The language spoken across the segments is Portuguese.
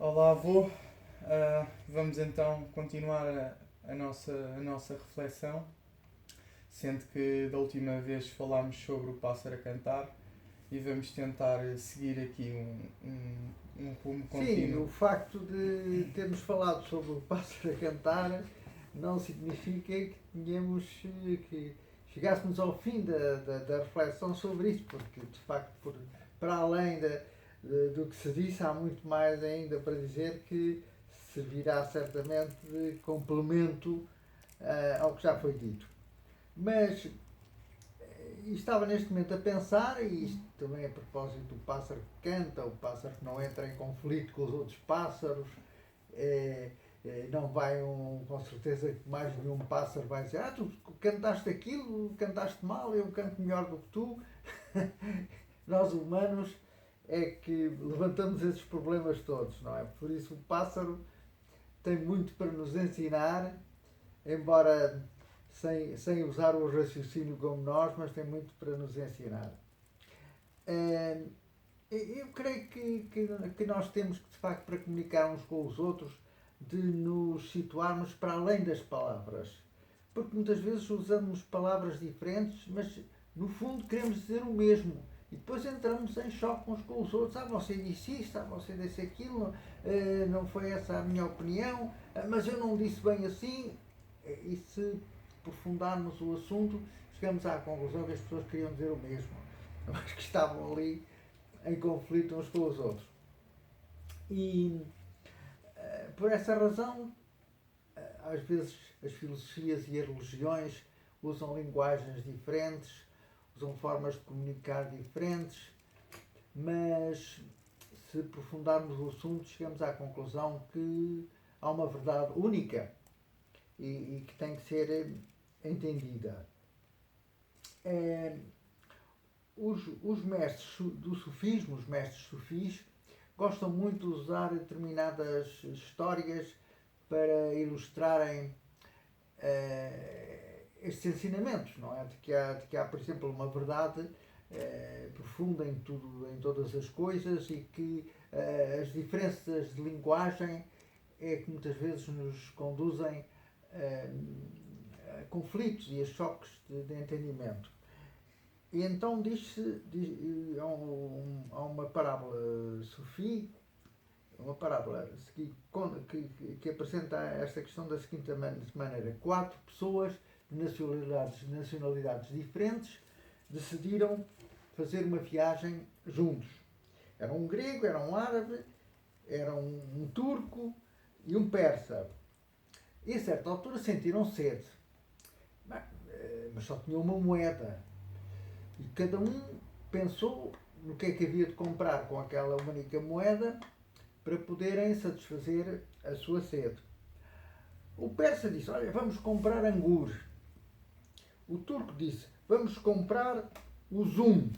Olá, avô. Vamos então continuar a nossa reflexão, sendo que da última vez falámos sobre o pássaro a cantar e vamos tentar seguir aqui um rumo Sim, contínuo. o facto de termos falado sobre o pássaro a cantar não significa que tenhamos que chegássemos ao fim da reflexão sobre isso, porque de facto, para além do que se disse, há muito mais ainda para dizer que servirá certamente de complemento ao que já foi dito. Mas estava neste momento a pensar, e isto também a propósito do pássaro que canta, o pássaro que não entra em conflito com os outros pássaros, não vai com certeza que mais de um pássaro vai dizer, tu cantaste aquilo, cantaste mal, eu canto melhor do que tu. Nós humanos é que levantamos esses problemas todos, não é? Por isso o pássaro tem muito para nos ensinar, embora sem usar o raciocínio como nós, mas tem muito para nos ensinar. Eh, Eu creio que nós temos que, de facto, para comunicar uns com os outros, de nos situarmos para além das palavras. Porque muitas vezes usamos palavras diferentes, mas no fundo queremos dizer o mesmo. E depois entramos em choque uns com os outros. Você disse isto, você disse aquilo, não foi essa a minha opinião, mas eu não disse bem assim. E se aprofundarmos o assunto, chegamos à conclusão que as pessoas queriam dizer o mesmo, mas que estavam ali em conflito uns com os outros. E por essa razão, às vezes as filosofias e as religiões usam linguagens diferentes, usam formas de comunicar diferentes, mas se aprofundarmos o assunto, chegamos à conclusão que há uma verdade única e que tem que ser entendida. É, os mestres do sufismo, os mestres sufis, gostam muito de usar determinadas histórias para ilustrarem estes ensinamentos, não é? De que há, por exemplo, uma verdade profunda em tudo, em todas as coisas, e que as diferenças de linguagem é que muitas vezes nos conduzem a conflitos e a choques de entendimento. E então há uma parábola sufi, uma parábola que apresenta esta questão da seguinte maneira: quatro pessoas de nacionalidades diferentes decidiram fazer uma viagem juntos. Era um grego, era um árabe, era um turco e um persa. E a certa altura sentiram sede, mas só tinham uma moeda. E cada um pensou no que é que havia de comprar com aquela única moeda para poderem satisfazer a sua sede. O persa disse: Olha, vamos comprar angur. O turco disse: Vamos comprar o zum.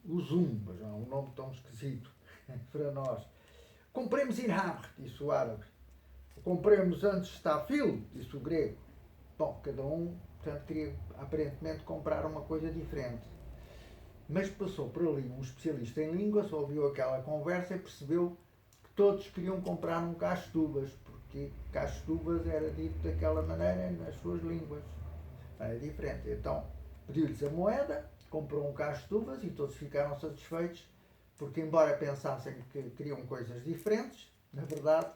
O zum, mas é um nome tão esquisito para nós. Compremos inhamr, disse o árabe. Compremos antes stafil, disse o grego. Bom, cada um, portanto, queria aparentemente comprar uma coisa diferente. Mas passou por ali um especialista em línguas, ouviu aquela conversa e percebeu que todos queriam comprar um cacho de uvas, porque cacho de uvas era dito daquela maneira nas suas línguas. Era diferente. Então pediu-lhes a moeda, comprou um cacho de uvas e todos ficaram satisfeitos, porque embora pensassem que queriam coisas diferentes, na verdade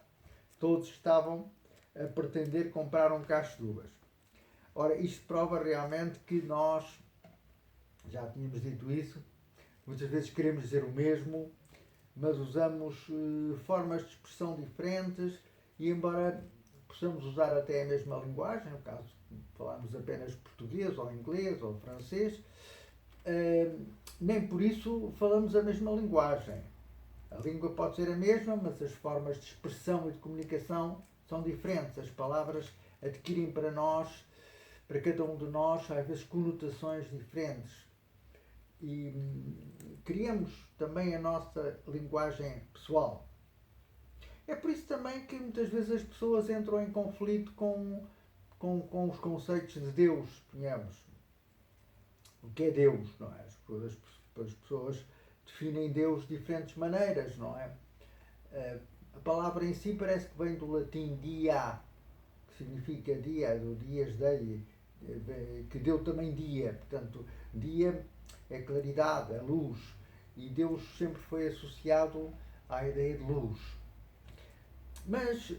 todos estavam a pretender comprar um cacho de uvas. Ora, isto prova realmente que nós, já tínhamos dito isso, muitas vezes queremos dizer o mesmo, mas usamos formas de expressão diferentes e embora possamos usar até a mesma linguagem, no caso falarmos apenas português ou inglês ou francês, nem por isso falamos a mesma linguagem. A língua pode ser a mesma, mas as formas de expressão e de comunicação são diferentes. As palavras adquirem para nós, para cada um de nós, às vezes conotações diferentes. E criamos também a nossa linguagem pessoal. É por isso também que muitas vezes as pessoas entram em conflito com os conceitos de Deus, ponhamos. O que é Deus, não é? As pessoas definem Deus de diferentes maneiras, não é? A palavra em si parece que vem do latim dia, que significa dia, do dias dei, que deu também dia. Portanto, dia é claridade, é luz. E Deus sempre foi associado à ideia de luz. Mas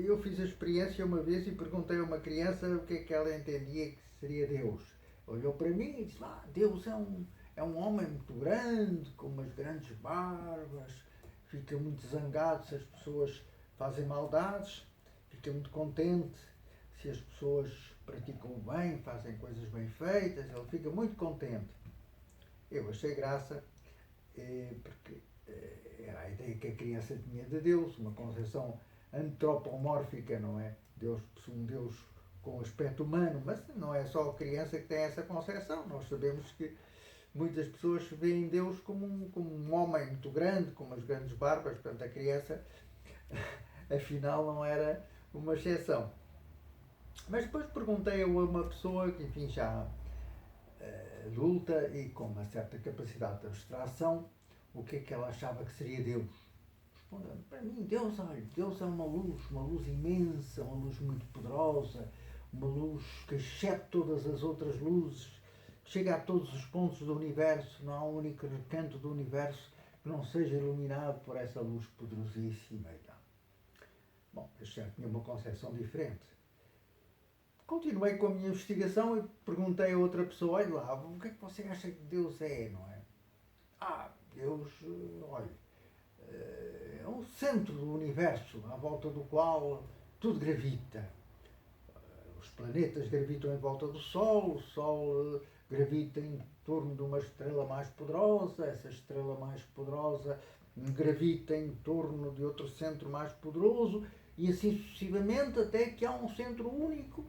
eu fiz a experiência uma vez e perguntei a uma criança o que é que ela entendia que seria Deus. Olhou para mim e disse, Deus é um homem muito grande, com umas grandes barbas, fica muito zangado se as pessoas fazem maldades, fica muito contente se as pessoas praticam o bem, fazem coisas bem feitas, ele fica muito contente. Eu achei graça, porque era a ideia que a criança tinha de Deus, uma concepção antropomórfica, não é? Deus, um Deus com aspecto humano, mas não é só a criança que tem essa concepção. Nós sabemos que muitas pessoas veem Deus como um homem muito grande, com umas grandes barbas, portanto a criança afinal não era uma exceção. Mas depois perguntei a uma pessoa que, enfim, já adulta e com uma certa capacidade de abstração, o que é que ela achava que seria Deus. Respondendo, para mim, Deus é uma luz imensa, uma luz muito poderosa, uma luz que excede todas as outras luzes, que chega a todos os pontos do universo, não há um único recanto do universo que não seja iluminado por essa luz poderosíssima e tal. Bom, eu já tinha uma concepção diferente. Continuei com a minha investigação e perguntei a outra pessoa, olha lá, o que é que você acha que Deus é, não é? Deus, olha, é um centro do universo à volta do qual tudo gravita. Os planetas gravitam em volta do Sol, o Sol gravita em torno de uma estrela mais poderosa, essa estrela mais poderosa gravita em torno de outro centro mais poderoso e assim sucessivamente até que há um centro único,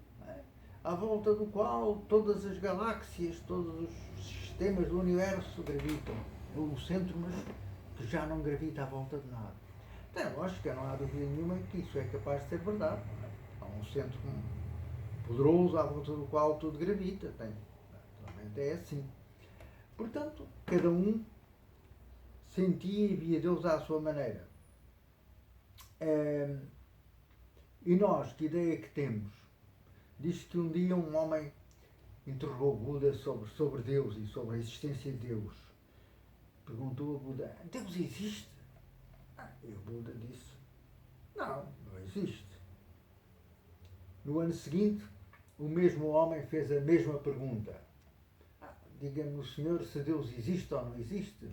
à volta do qual todas as galáxias, todos os sistemas do universo gravitam. É o centro, mas que já não gravita à volta de nada. Tem lógica, não há dúvida nenhuma que isso é capaz de ser verdade. Há um centro poderoso à volta do qual tudo gravita. Realmente é assim. Portanto, cada um sentia e via Deus à sua maneira. E nós, que ideia que temos? Diz que um dia um homem interrogou Buda sobre Deus e sobre a existência de Deus. Perguntou a Buda, Deus existe? E o Buda disse, não existe. No ano seguinte, o mesmo homem fez a mesma pergunta. Diga-me o senhor se Deus existe ou não existe?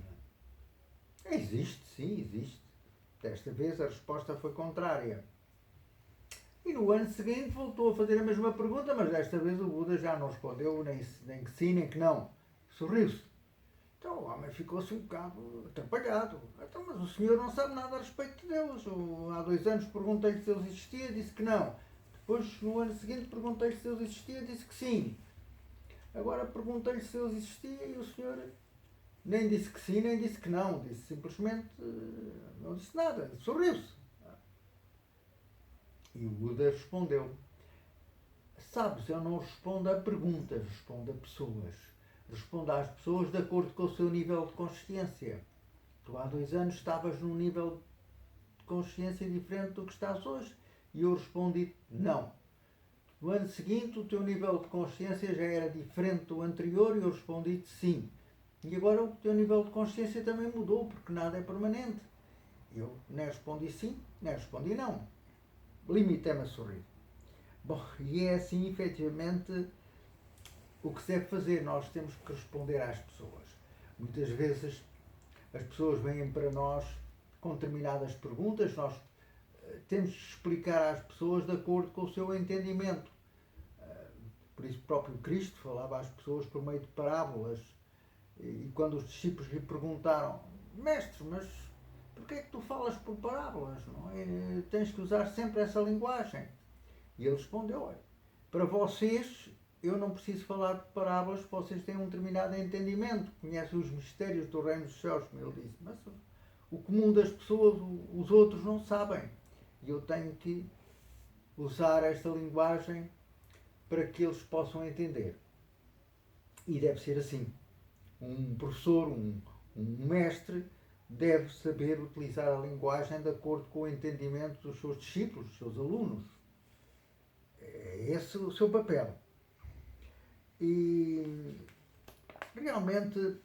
Existe, sim, existe. Desta vez a resposta foi contrária. E no ano seguinte voltou a fazer a mesma pergunta, mas desta vez o Buda já não respondeu nem que sim, nem que não. Sorriu-se. Então o homem ficou-se um bocado atrapalhado. Então, mas o senhor não sabe nada a respeito de Deus. Há 2 anos perguntei-lhe se Deus existia, disse que não. Depois, no ano seguinte, perguntei-lhe se Deus existia, disse que sim. Agora perguntei-lhe se Deus existia e o senhor nem disse que sim, nem disse que não. Disse simplesmente, não disse nada, sorriu-se. E o Buda respondeu, sabes, eu não respondo a perguntas, respondo a pessoas. Respondo às pessoas de acordo com o seu nível de consciência. Tu há 2 anos estavas num nível de consciência diferente do que estás hoje. E eu respondi não. No ano seguinte o teu nível de consciência já era diferente do anterior e eu respondi sim. E agora o teu nível de consciência também mudou, porque nada é permanente. Eu nem respondi sim, nem respondi não. Limitei-me a sorrir. Bom, e é assim, efetivamente, o que se deve fazer. Nós temos que responder às pessoas. Muitas vezes as pessoas vêm para nós com determinadas perguntas, nós temos que explicar às pessoas de acordo com o seu entendimento. Por isso, o próprio Cristo falava às pessoas por meio de parábolas. E quando os discípulos lhe perguntaram, mestre, mas porquê é que tu falas por parábolas? Não é? Tens que usar sempre essa linguagem. E ele respondeu, olha, para vocês eu não preciso falar de parábolas, vocês têm um determinado entendimento, conhecem os mistérios do reino dos céus, como ele disse, mas o comum das pessoas, os outros não sabem. E eu tenho que usar esta linguagem para que eles possam entender. E deve ser assim. Um professor, um mestre, deve saber utilizar a linguagem de acordo com o entendimento dos seus discípulos, dos seus alunos. É esse o seu papel. E realmente,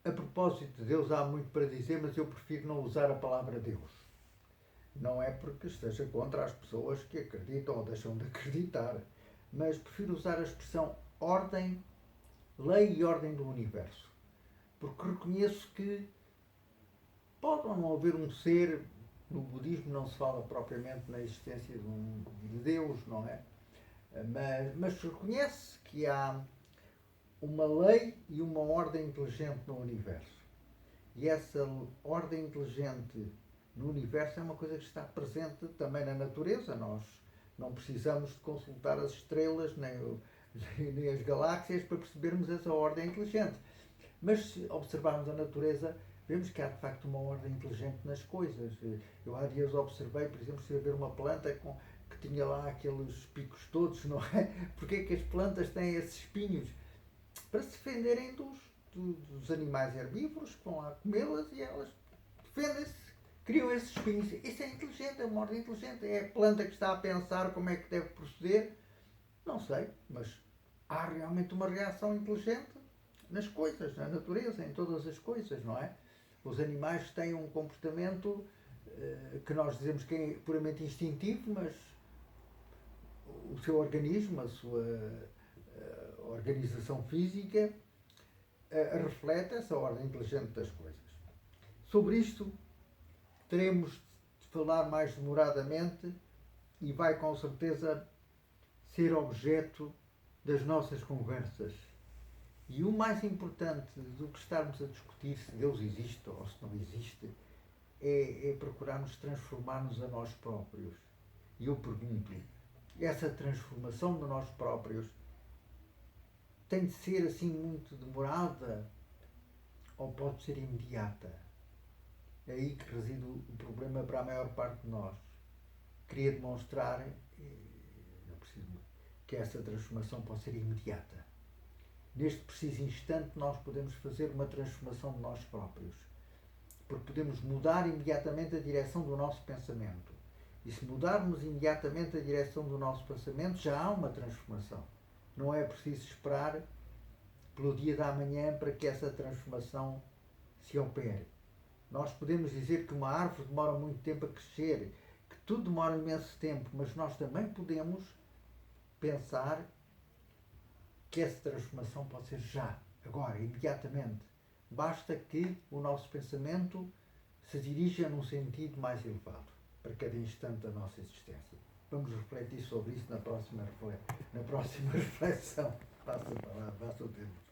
a propósito de Deus, há muito para dizer, mas eu prefiro não usar a palavra Deus. Não é porque esteja contra as pessoas que acreditam ou deixam de acreditar, mas prefiro usar a expressão ordem, lei e ordem do universo. Porque reconheço que pode ou não haver um ser, no budismo não se fala propriamente na existência de Deus, não é? Mas reconhece que há uma lei e uma ordem inteligente no universo. E essa ordem inteligente no universo é uma coisa que está presente também na natureza. Nós não precisamos de consultar as estrelas nem as galáxias para percebermos essa ordem inteligente. Mas se observarmos a natureza, vemos que há de facto uma ordem inteligente nas coisas. Eu há dias observei, por exemplo, se ver uma planta que tinha lá aqueles picos todos, não é? Porque é que as plantas têm esses espinhos? Para se defenderem dos animais herbívoros que vão lá comê-las, e elas defendem-se, criam esses espinhos. Isso é inteligente, é uma ordem inteligente. É a planta que está a pensar como é que deve proceder. Não sei, mas há realmente uma reação inteligente nas coisas, na natureza, em todas as coisas, não é? Os animais têm um comportamento que nós dizemos que é puramente instintivo, mas o seu organismo, a sua organização física, reflete essa ordem inteligente das coisas. Sobre isto teremos de falar mais demoradamente e vai com certeza ser objeto das nossas conversas. E o mais importante do que estarmos a discutir se Deus existe ou se não existe é procurarmos transformar-nos a nós próprios. E eu pergunto, essa transformação de nós próprios tem de ser assim muito demorada ou pode ser imediata? É aí que reside o problema para a maior parte de nós. Queria demonstrar que essa transformação pode ser imediata. Neste preciso instante nós podemos fazer uma transformação de nós próprios. Porque podemos mudar imediatamente a direção do nosso pensamento. E se mudarmos imediatamente a direção do nosso pensamento, já há uma transformação. Não é preciso esperar pelo dia da manhã para que essa transformação se opere. Nós podemos dizer que uma árvore demora muito tempo a crescer, que tudo demora imenso tempo, mas nós também podemos pensar que essa transformação pode ser já, agora, imediatamente. Basta que o nosso pensamento se dirija num sentido mais elevado para cada instante da nossa existência. Vamos refletir sobre isso na próxima reflexão. Passa a palavra, passa o tempo.